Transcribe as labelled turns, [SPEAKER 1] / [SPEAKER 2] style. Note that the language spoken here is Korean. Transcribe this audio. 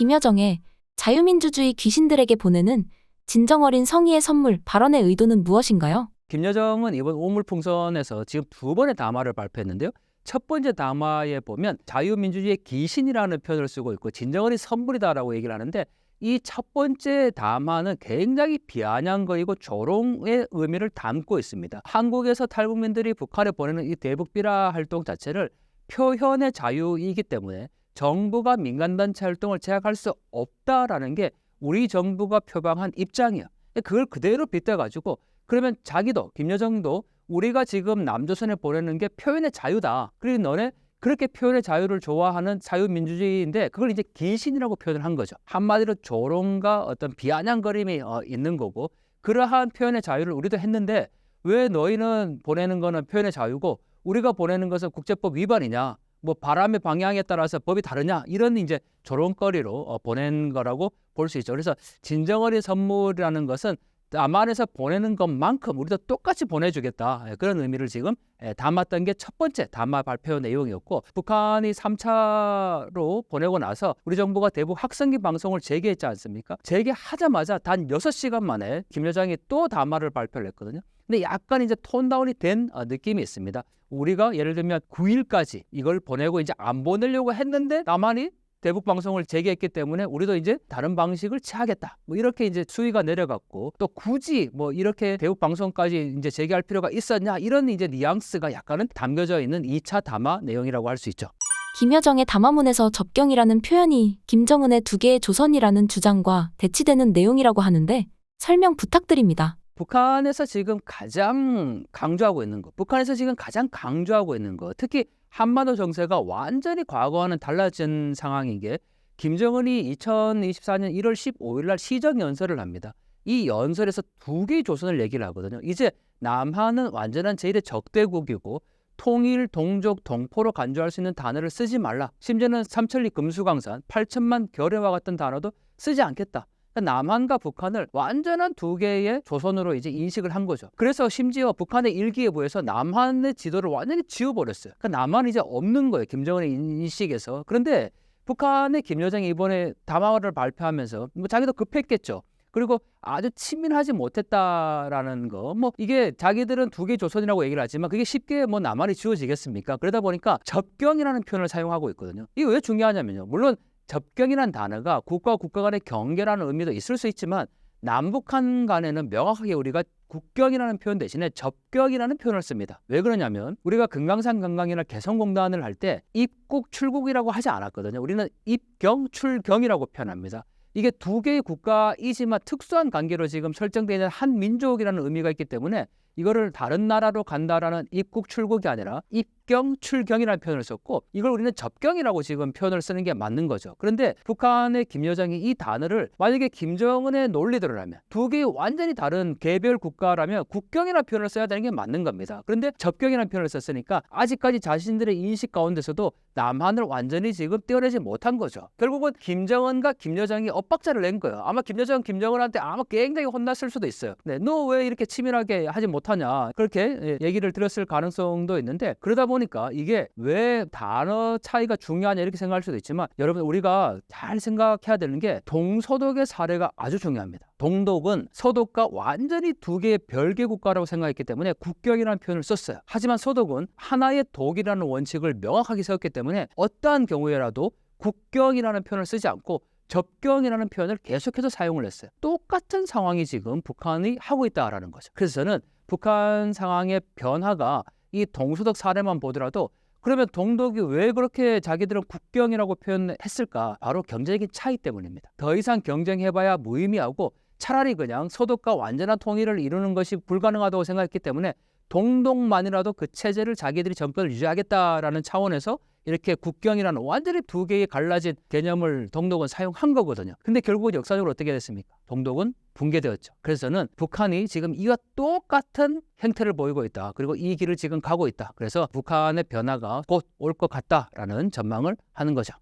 [SPEAKER 1] 김여정의 자유민주주의 귀신들에게 보내는 진정 어린 성의의 선물 발언의 의도는 무엇인가요?
[SPEAKER 2] 김여정은 이번 오물풍선에서 지금 두 번의 담화를 발표했는데요. 첫 번째 담화에 보면 자유민주주의의 귀신이라는 표현을 쓰고 있고 진정 어린 선물이다라고 얘기를 하는데, 이 첫 번째 담화는 굉장히 비아냥거리고 조롱의 의미를 담고 있습니다. 한국에서 탈북민들이 북한에 보내는 이 대북비라 활동 자체를 표현의 자유이기 때문에 정부가 민간단체 활동을 제약할 수 없다라는 게 우리 정부가 표방한 입장이야. 그걸 그대로 빗대가지고 그러면 자기도, 김여정도 우리가 지금 남조선에 보내는 게 표현의 자유다. 그리고 너네 그렇게 표현의 자유를 좋아하는 자유민주주의인데 그걸 이제 귀신이라고 표현을 한 거죠. 한마디로 조롱과 어떤 비아냥거림이 있는 거고, 그러한 표현의 자유를 우리도 했는데 왜 너희는 보내는 거는 표현의 자유고 우리가 보내는 것은 국제법 위반이냐, 뭐 바람의 방향에 따라서 법이 다르냐, 이런 이제 조롱거리로 보낸 거라고 볼 수 있죠. 그래서 진정 어린 선물이라는 것은 남한에서 보내는 것만큼 우리도 똑같이 보내주겠다, 그런 의미를 지금 담았던 게 첫 번째 담화 발표 내용이었고, 북한이 3차로 보내고 나서 우리 정부가 대북 학생기 방송을 재개했지 않습니까? 재개하자마자 단 6시간 만에 김 여정이 또 담화를 발표를 했거든요. 근데 약간 이제 톤다운이 된 느낌이 있습니다. 우리가 예를 들면 9일까지 이걸 보내고 이제 안 보내려고 했는데 남한이 대북 방송을 재개했기 때문에 우리도 이제 다른 방식을 취하겠다, 뭐 이렇게 이제 수위가 내려갔고, 또 굳이 뭐 이렇게 대북 방송까지 이제 재개할 필요가 있었냐, 이런 이제 뉘앙스가 약간은 담겨져 있는 2차 담화 내용이라고 할 수 있죠.
[SPEAKER 1] 김여정의 담화문에서 접경이라는 표현이 김정은의 두 개의 조선이라는 주장과 대치되는 내용이라고 하는데 설명 부탁드립니다.
[SPEAKER 2] 북한에서 지금 가장 강조하고 있는 거, 특히 한반도 정세가 완전히 과거와는 달라진 상황인 게, 김정은이 2024년 1월 15일 날 시정연설을 합니다. 이 연설에서 두 개의 조선을 얘기를 하거든요. 이제 남한은 완전한 제1의 적대국이고 통일, 동족, 동포로 간주할 수 있는 단어를 쓰지 말라. 심지어는 삼천리 금수강산, 8천만 결의와 같은 단어도 쓰지 않겠다. 남한과 북한을 완전한 두 개의 조선으로 이제 인식을 한 거죠. 그래서 심지어 북한의 일기예보에서 남한의 지도를 완전히 지워버렸어요. 그러니까 남한이 이제 없는 거예요, 김정은의 인식에서. 그런데 북한의 김여정이 이번에 담화를 발표하면서 뭐 자기도 급했겠죠. 그리고 아주 친밀하지 못했다라는 거, 뭐 이게 자기들은 두 개 조선이라고 얘기를 하지만 그게 쉽게 뭐 남한이 지워지겠습니까? 그러다 보니까 접경이라는 표현을 사용하고 있거든요. 이게 왜 중요하냐면요, 물론 접경이라는 단어가 국가와 국가 간의 경계라는 의미도 있을 수 있지만 남북한 간에는 명확하게 우리가 국경이라는 표현 대신에 접경이라는 표현을 씁니다. 왜 그러냐면 우리가 금강산 관광이나 개성공단을 할 때 입국 출국이라고 하지 않았거든요. 우리는 입경 출경이라고 표현합니다. 이게 두 개의 국가이지만 특수한 관계로 지금 설정되어 있는 한 민족이라는 의미가 있기 때문에 이거를 다른 나라로 간다라는 입국 출국이 아니라 입경 출경이라는 표현을 썼고, 이걸 우리는 접경이라고 지금 표현을 쓰는 게 맞는 거죠. 그런데 북한의 김여정이 이 단어를 만약에 김정은의 논리대로라면 두 개의 완전히 다른 개별 국가라면 국경이라는 표현을 써야 되는 게 맞는 겁니다. 그런데 접경이라는 표현을 썼으니까 아직까지 자신들의 인식 가운데서도 남한을 완전히 지금 떼어내지 못한 거죠. 결국은 김정은과 김여정이 엇박자를 낸 거예요. 아마 김정은한테 아마 굉장히 혼났을 수도 있어요. 네, 너 왜 이렇게 치밀하게 하지 못하냐, 그렇게 얘기를 들었을 가능성도 있는데, 그러다 보니까 이게 왜 단어 차이가 중요하냐 이렇게 생각할 수도 있지만, 여러분 우리가 잘 생각해야 되는 게 동서독의 사례가 아주 중요합니다. 동독은 서독과 완전히 두 개의 별개 국가라고 생각했기 때문에 국경이라는 표현을 썼어요. 하지만 서독은 하나의 독이라는 원칙을 명확하게 세웠기 때문에 어떠한 경우에라도 국경이라는 표현을 쓰지 않고 접경이라는 표현을 계속해서 사용을 했어요. 똑같은 상황이 지금 북한이 하고 있다라는 거죠. 그래서 저는 북한 상황의 변화가 이 동서독 사례만 보더라도 그러면 동독이 왜 그렇게 자기들은 국경이라고 표현했을까? 바로 경제적인 차이 때문입니다. 더 이상 경쟁해봐야 무의미하고 차라리 그냥 서독과 완전한 통일을 이루는 것이 불가능하다고 생각했기 때문에 동독만이라도 그 체제를 자기들이 정권을 유지하겠다라는 차원에서 이렇게 국경이라는 완전히 두 개의 갈라진 개념을 동독은 사용한 거거든요. 근데 결국은 역사적으로 어떻게 됐습니까? 동독은 붕괴되었죠. 그래서 저는 북한이 지금 이와 똑같은 행태를 보이고 있다. 그리고 이 길을 지금 가고 있다. 그래서 북한의 변화가 곧 올 것 같다라는 전망을 하는 거죠.